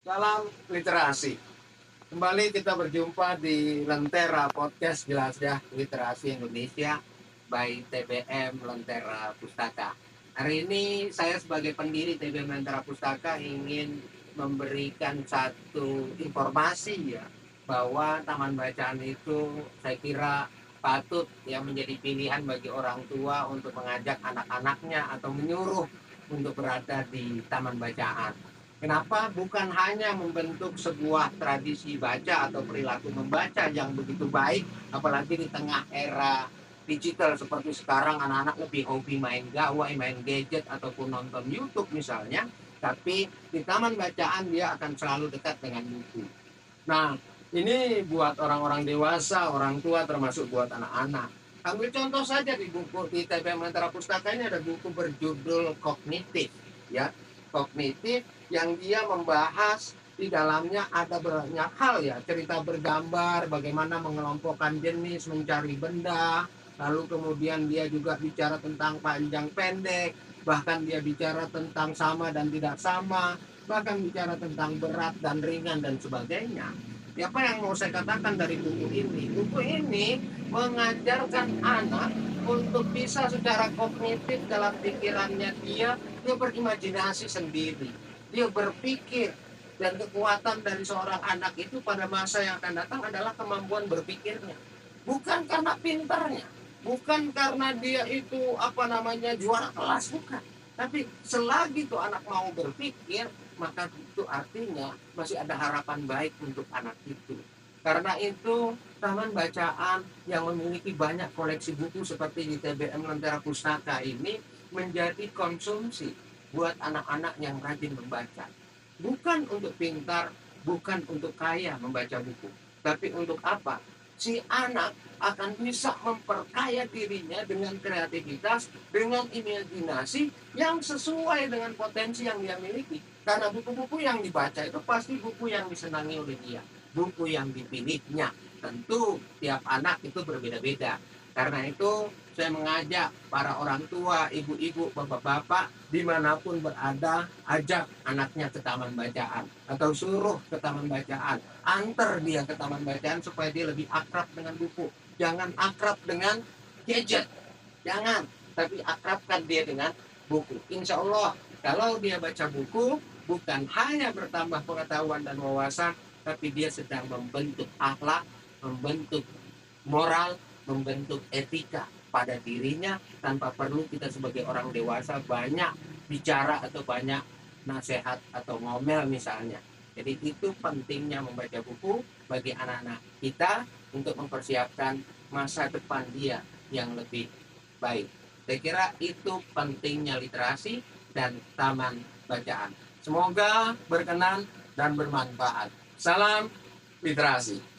Salam literasi. Kembali kita berjumpa di Lentera Podcast Jelas ya Literasi Indonesia by TBM Lentera Pustaka. Hari ini saya sebagai pendiri TBM Lentera Pustaka ingin memberikan satu informasi ya bahwa taman bacaan itu saya kira patut yang menjadi pilihan bagi orang tua untuk mengajak anak-anaknya atau menyuruh untuk berada di taman bacaan. Kenapa? Bukan hanya membentuk sebuah tradisi baca atau perilaku membaca yang begitu baik, apalagi di tengah era digital seperti sekarang anak-anak lebih hobi main gawai, main gadget ataupun nonton YouTube misalnya, tapi di taman bacaan dia akan selalu dekat dengan buku. Nah, ini buat orang-orang dewasa, orang tua termasuk buat anak-anak. Ambil contoh saja di buku di TBM Lentera Pustaka ini ada buku berjudul Kognitif, ya. Kognitif yang dia membahas di dalamnya ada banyak hal ya, cerita bergambar, bagaimana mengelompokkan jenis, mencari benda, lalu kemudian dia juga bicara tentang panjang pendek, bahkan dia bicara tentang sama dan tidak sama, bahkan bicara tentang berat dan ringan dan sebagainya. Apa yang mau saya katakan dari buku ini? Buku ini mengajarkan anak untuk bisa secara kognitif dalam pikirannya dia berimajinasi sendiri, dia berpikir, dan kekuatan dari seorang anak itu pada masa yang akan datang adalah kemampuan berpikirnya, bukan karena pintarnya, bukan karena dia itu juara kelas, bukan, tapi selagi tuh anak mau berpikir maka itu artinya masih ada harapan baik untuk anak itu. Karena itu taman bacaan yang memiliki banyak koleksi buku seperti di TBM Lentera Pustaka ini menjadi konsumsi buat anak-anak yang rajin membaca. Bukan untuk pintar, bukan untuk kaya membaca buku, tapi untuk apa? Si anak akan bisa memperkaya dirinya dengan kreativitas, dengan imajinasi yang sesuai dengan potensi yang dia miliki. Karena buku-buku yang dibaca itu pasti buku yang disenangi oleh dia, buku yang dipilihnya. Tentu tiap anak itu berbeda-beda. Karena itu saya mengajak para orang tua, ibu-ibu, bapak-bapak, dimanapun berada, ajak anaknya ke taman bacaan. Atau suruh ke taman bacaan. Antar dia ke taman bacaan supaya dia lebih akrab dengan buku. Jangan akrab dengan gadget. Jangan. Tapi akrabkan dia dengan buku. Insya Allah, kalau dia baca buku, bukan hanya bertambah pengetahuan dan wawasan, tapi dia sedang membentuk akhlak, membentuk moral, membentuk etika pada dirinya tanpa perlu kita sebagai orang dewasa banyak bicara atau banyak nasihat atau ngomel misalnya. Jadi itu pentingnya membaca buku bagi anak-anak kita untuk mempersiapkan masa depan dia yang lebih baik. Saya kira itu pentingnya literasi dan taman bacaan. Semoga berkenan dan bermanfaat. Salam literasi.